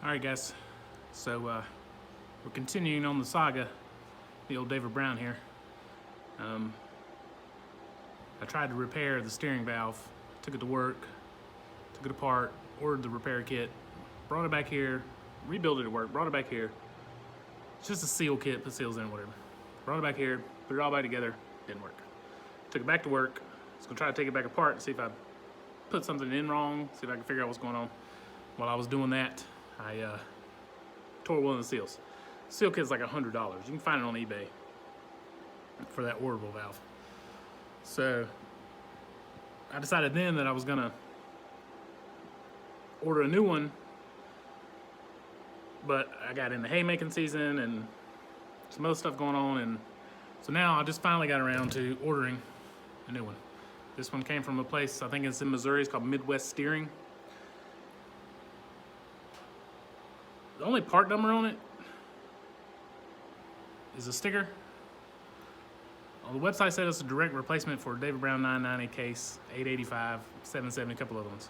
Alright guys, so we're continuing on the saga, the old David Brown here. I tried to repair the steering valve, took it to work, took it apart, ordered the repair kit, brought it back here, rebuilt it at work, brought it back here. It's just a seal kit, put seals in, whatever. Brought it back here, put it all back together, didn't work. Took it back to work, I was gonna try to take it back apart and see if I put something in wrong, see if I can figure out what's going on. While I was doing that, I tore one of the seals. Seal kit's like $100. You can find it on eBay for that orbital valve. So I decided then that I was gonna order a new one, but I got in the haymaking season and some other stuff going on, and so now I just finally got around to ordering a new one. This one came from a place, I think it's in Missouri, it's called Midwest Steering. The only part number on it is a sticker. On the website said it's a direct replacement for David Brown 990 case, 885, 770, a couple other ones.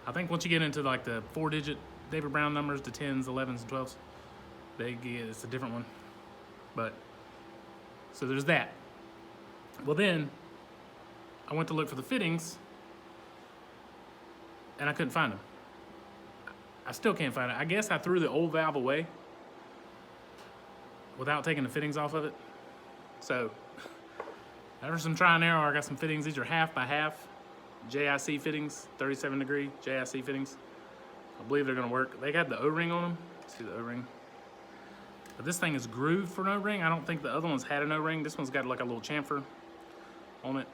I think once you get into like the 4-digit David Brown numbers, the 10s, 11s, and 12s, it's a different one. But, so there's that. Well then, I went to look for the fittings, and I couldn't find them. I still can't find it. I guess I threw the old valve away without taking the fittings off of it. So, after some try and error, I got some fittings. These are half by half JIC fittings, 37 degree JIC fittings. I believe they're gonna work. They got the O-ring on them. See the O-ring? But this thing is grooved for an O-ring. I don't think the other ones had an O-ring. This one's got like a little chamfer on it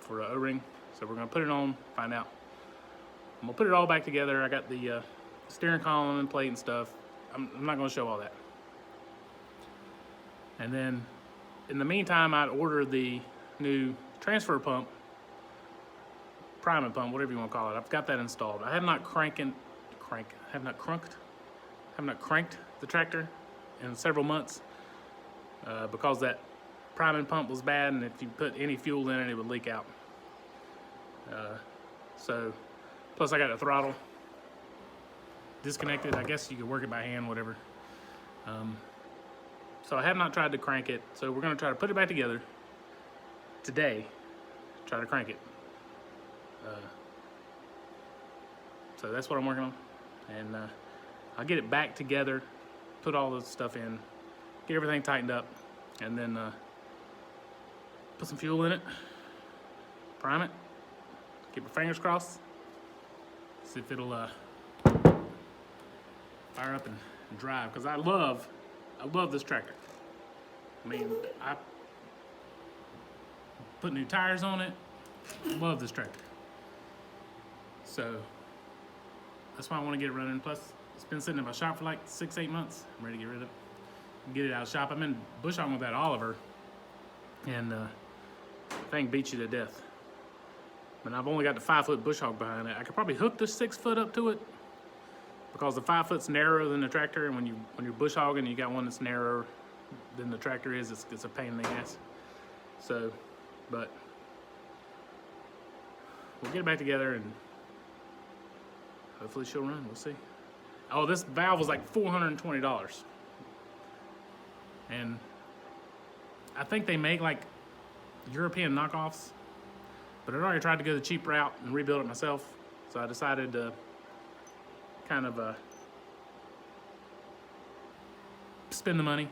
for an O-ring. So we're gonna put it on, find out. I'm gonna put it all back together. I got the steering column and plate and stuff. I'm not gonna show all that. And then, in the meantime, I'd ordered the new transfer pump, priming pump, whatever you wanna call it. I've got that installed. I have not cranked the tractor in several months because that priming pump was bad, and if you put any fuel in it, it would leak out. Plus I got a throttle disconnected. I guess you could work it by hand, whatever. So I have not tried to crank it. So we're gonna try to put it back together today, try to crank it. So that's what I'm working on. And I'll get it back together, put all the stuff in, get everything tightened up, and then put some fuel in it, prime it, keep my fingers crossed. See if it'll fire up and drive, because I love this tractor. I mean, I put new tires on it. Love this tractor. So that's why I want to get it running. Plus, it's been sitting in my shop for like 6-8 months. I'm ready to get rid of it. Get it out of the shop. I'm in bush hogging with that Oliver, and thing beats you to death. But I've only got the 5-foot bush hog behind it. I could probably hook the 6-foot up to it, because the 5-foot's narrower than the tractor, and when you're bush hogging, you got one that's narrower than the tractor is. It's a pain in the ass. So, but we'll get it back together, and hopefully she'll run. We'll see. Oh, this valve was like $420, and I think they make like European knockoffs. But I'd already tried to go the cheap route and rebuild it myself, so I decided to kind of spend the money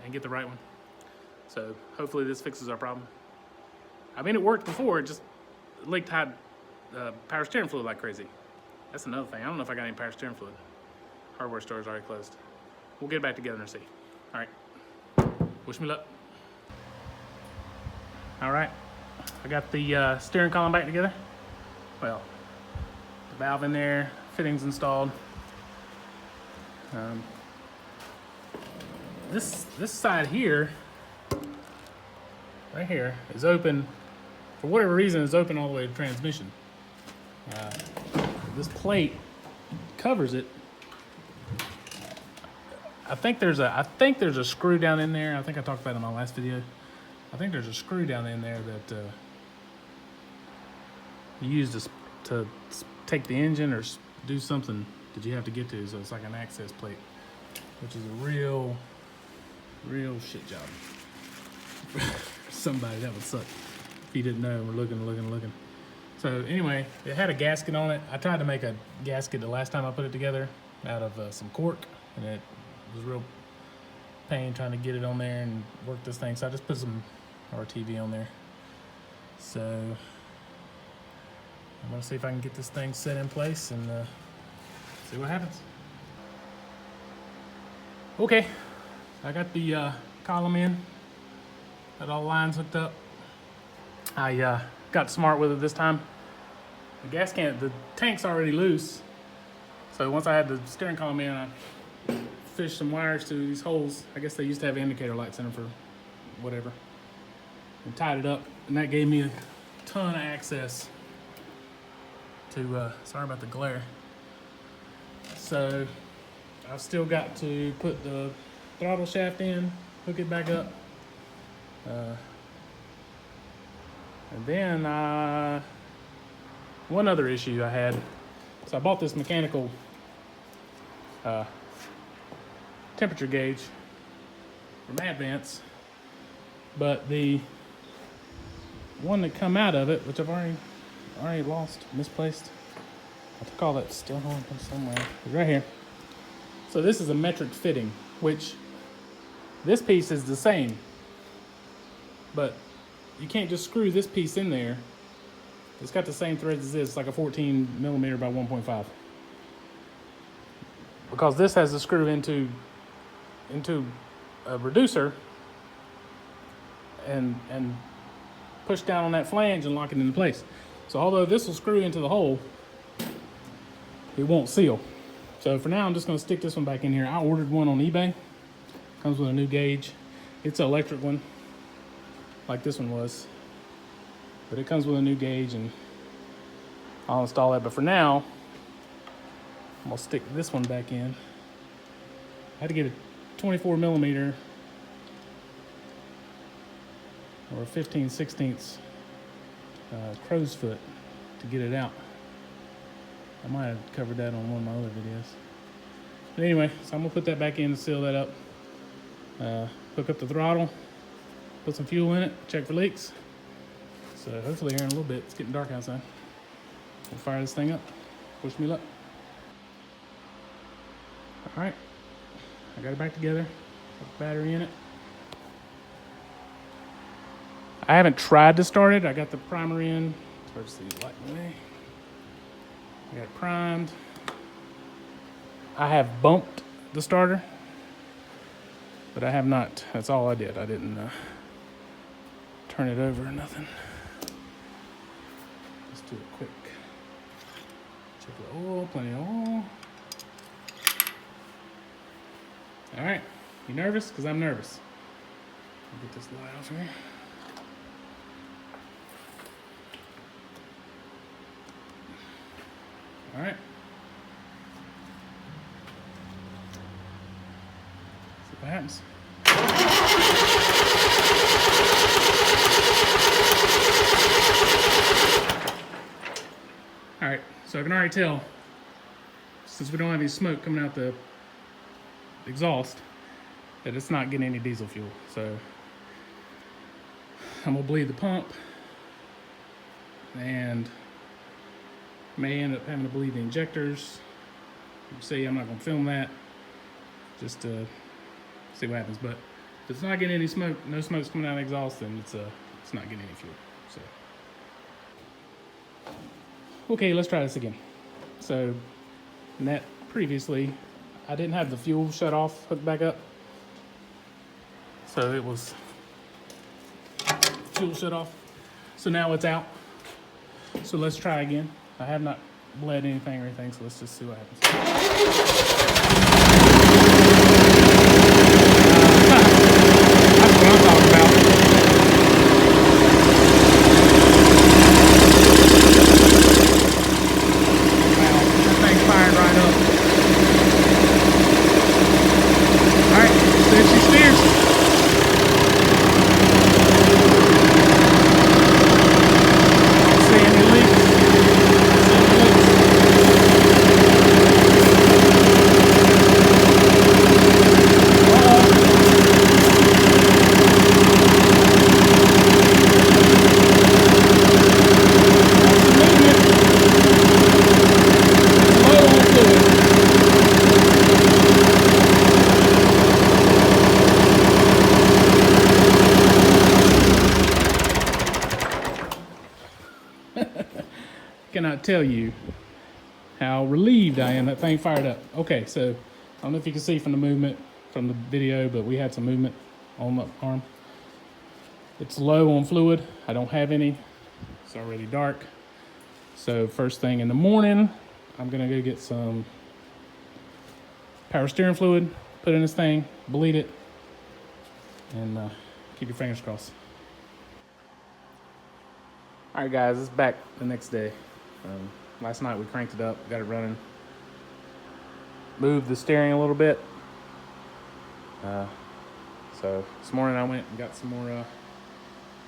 and get the right one. So hopefully this fixes our problem. I mean, it worked before, it just leaked high power steering fluid like crazy. That's another thing. I don't know if I got any power steering fluid. Hardware store is already closed. We'll get it back together and see. All right, wish me luck. All right. I got the steering column back together. Well, the valve in there, fittings installed. This side here, right here, is open. For whatever reason, it's open all the way to transmission. This plate covers it. I think there's a screw down in there. I think I talked about it in my last video. I think there's a screw down in there that you use to take the engine or do something that you have to get to, so it's like an access plate, which is a real shit job. Somebody, that would suck if you didn't know. We're looking. So anyway, it had a gasket on it. I tried to make a gasket the last time I put it together out of some cork, and it was real pain trying to get it on there and work this thing. So I just put some RTV on there. So I'm gonna see if I can get this thing set in place and see what happens. Okay, I got the column in, got all the lines hooked up. I got smart with it this time. The tank's already loose. So once I had the steering column in, I fished some wires to these holes. I guess they used to have indicator lights in them for whatever. And tied it up, and that gave me a ton of access to, sorry about the glare. So I've still got to put the throttle shaft in, hook it back up. And then one other issue I had, so I bought this mechanical temperature gauge from Advance, but the one that come out of it, which I've already lost, misplaced. I took all that still home from somewhere. It's right here. So this is a metric fitting, which this piece is the same, but you can't just screw this piece in there. It's got the same threads as this, like a 14 millimeter by 1.5. Because this has to screw into a reducer and push down on that flange and lock it into place. So although this will screw into the hole, it won't seal. So for now, I'm just gonna stick this one back in here. I ordered one on eBay. Comes with a new gauge. It's an electric one, like this one was. But it comes with a new gauge, and I'll install that. But for now, I'm gonna stick this one back in. I had to get a 24 millimeter or a 15/16 crow's foot to get it out. I might have covered that on one of my other videos. But anyway, so I'm gonna put that back in and seal that up. Hook up the throttle, put some fuel in it, check for leaks. So hopefully here in a little bit, it's getting dark outside, we'll fire this thing up. Wish me luck. All right, I got it back together, got the battery in it. I haven't tried to start it. I got the primer in. It's hard to see the light in the way. I got it primed. I have bumped the starter, but I have not. That's all I did. I didn't turn it over or nothing. Let's do it quick. Check the oil, plenty of oil. All right, you nervous? Because I'm nervous. I'll get this light off here. All right. See what happens. All right, so I can already tell, since we don't have any smoke coming out the exhaust, that it's not getting any diesel fuel. So I'm gonna bleed the pump and may end up having to bleed the injectors. See, I'm not gonna film that, just to see what happens. But if it's not getting any smoke, no smoke's coming out of the exhaust, then it's not getting any fuel. So okay, let's try this again. So in that previously, I didn't have the fuel shut off, hooked back up. So it was fuel shut off. So now it's out. So let's try again. I have not bled anything or anything, so let's just see what happens. That's what I'm talking about. Wow, that thing's fired right up. All right, set your steers. See any leaks? cannot tell you how relieved I am that thing fired up. Okay, so I don't know if you can see from the movement from the video, but we had some movement on the arm. It's low on fluid. I don't have any. It's already dark. So first thing in the morning, I'm gonna go get some power steering fluid, put in this thing, bleed it, and keep your fingers crossed. All right, guys, it's back the next day. Last night we cranked it up, got it running. Moved the steering a little bit. So this morning I went and got some more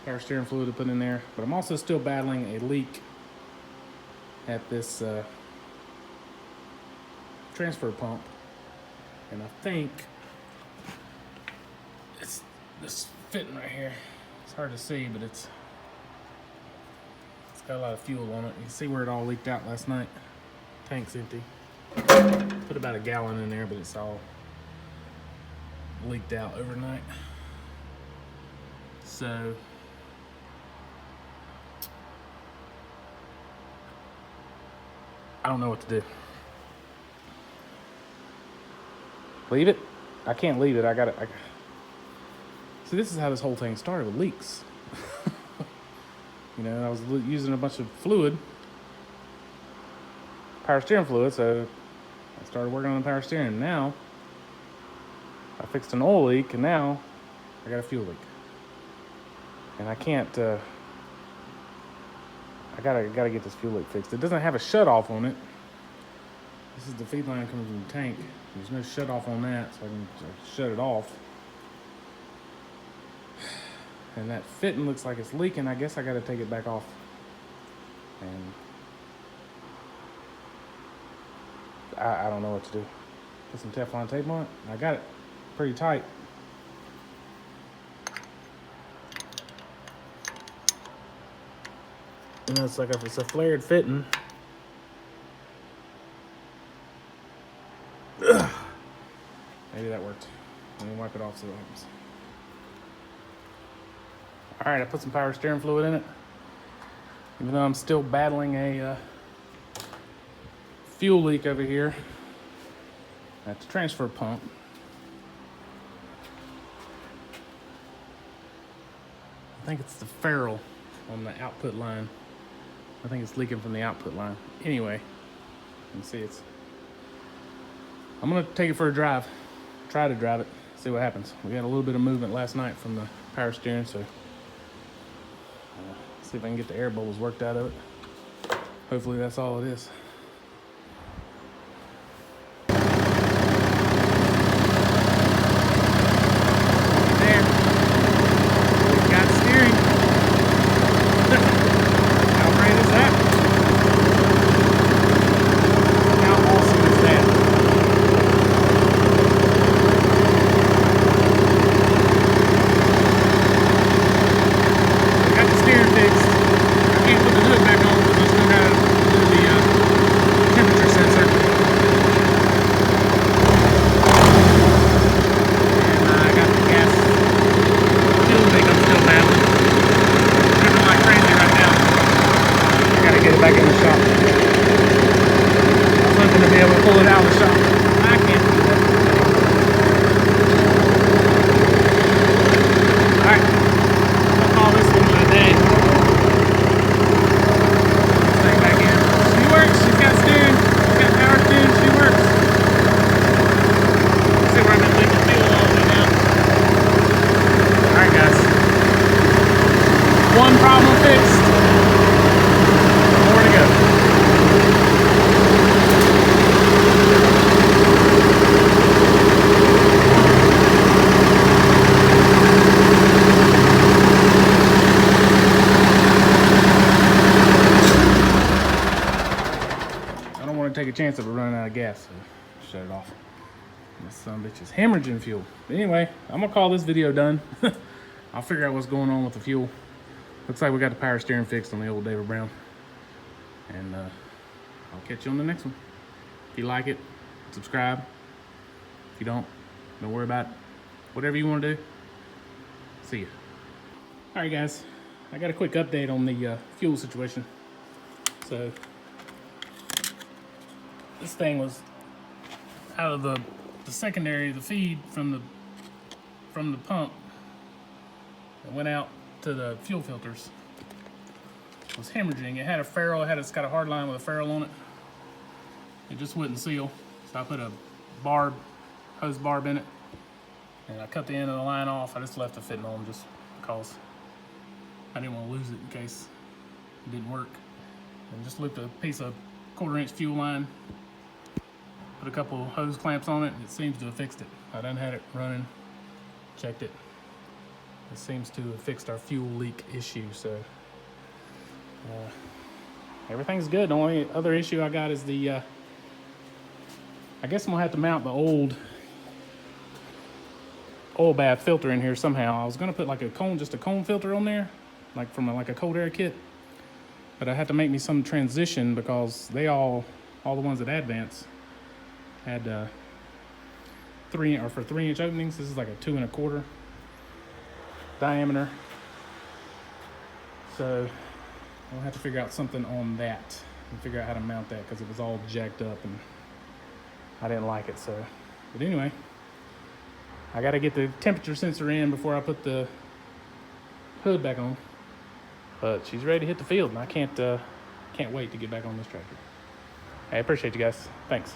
power steering fluid to put in there, but I'm also still battling a leak at this transfer pump, and I think it's this fitting right here. It's hard to see, but it's got a lot of fuel on it. You can see where it all leaked out last night. Tank's empty. Put about a gallon in there, but it's all leaked out overnight. So I don't know what to do. Leave it? I can't leave it. I gotta. See, this is how this whole thing started, with leaks. You know, I was using a bunch of fluid, power steering fluid, so I started working on the power steering. Now I fixed an oil leak, and now I got a fuel leak, and I can't. I gotta get this fuel leak fixed. It doesn't have a shut off on it. This is the feed line coming from the tank. There's no shut off on that, so I can shut it off. And that fitting looks like it's leaking. I guess I gotta take it back off. And I don't know what to do. Put some Teflon tape on it. I got it pretty tight. You know, it's like if it's a flared fitting. Ugh. Maybe that worked. Let me wipe it off so it happens. All right, I put some power steering fluid in it. Even though I'm still battling a fuel leak over here at the transfer pump. I think it's the ferrule on the output line. I think it's leaking from the output line. Anyway, you can see I'm gonna take it for a drive. Try to drive it, see what happens. We had a little bit of movement last night from the power steering, so see if I can get the air bubbles worked out of it. Hopefully that's all it is. There. We've got steering. How great is that? How awesome is that? Got the steering fixed. I can't put the hood back on because I still got to do the temperature sensor. And I got the gas fuel leak I'm still battling. Driven like crazy right now. I got to get it back in the shop. I'm hoping to be able to pull it out of the shop. I can't do that. Alright. I'll call this one a day. Back in. She works. She's got steering. She's got power steering. She works. Let's see where I've been leaking fuel all the way down. Alright, guys. One problem fixed. More to go. Take a chance of it running out of gas, so shut it off. This son of a bitch is hemorrhaging fuel. But anyway, I'm gonna call this video done. I'll figure out what's going on with the fuel. Looks like we got the power steering fixed on the old David Brown. And I'll catch you on the next one. If you like it, subscribe. If you don't worry about it. Whatever you want to do. See ya. All right, guys. I got a quick update on the fuel situation. So this thing was out of the secondary, the feed from the pump. It went out to the fuel filters. It was hemorrhaging. It had a ferrule. It's got a hard line with a ferrule on it. It just wouldn't seal. So I put a hose barb in it, and I cut the end of the line off. I just left it fitting on just because I didn't want to lose it in case it didn't work. And just looped a piece of 1/4-inch fuel line, put a couple hose clamps on it, and it seems to have fixed it. I done had it running, checked it. It seems to have fixed our fuel leak issue, so everything's good. The only other issue I got is the, I guess I'm gonna have to mount the old oil bath filter in here somehow. I was gonna put like just a cone filter on there, like from like a cold air kit, but I had to make me some transition because they all the ones at Advance had 3-inch openings. This is like a 2 1/4 diameter. So I'll have to figure out something on that and figure out how to mount that because it was all jacked up and I didn't like it. So, but anyway, I got to get the temperature sensor in before I put the hood back on. But she's ready to hit the field, and I can't wait to get back on this tractor. I appreciate you guys. Thanks.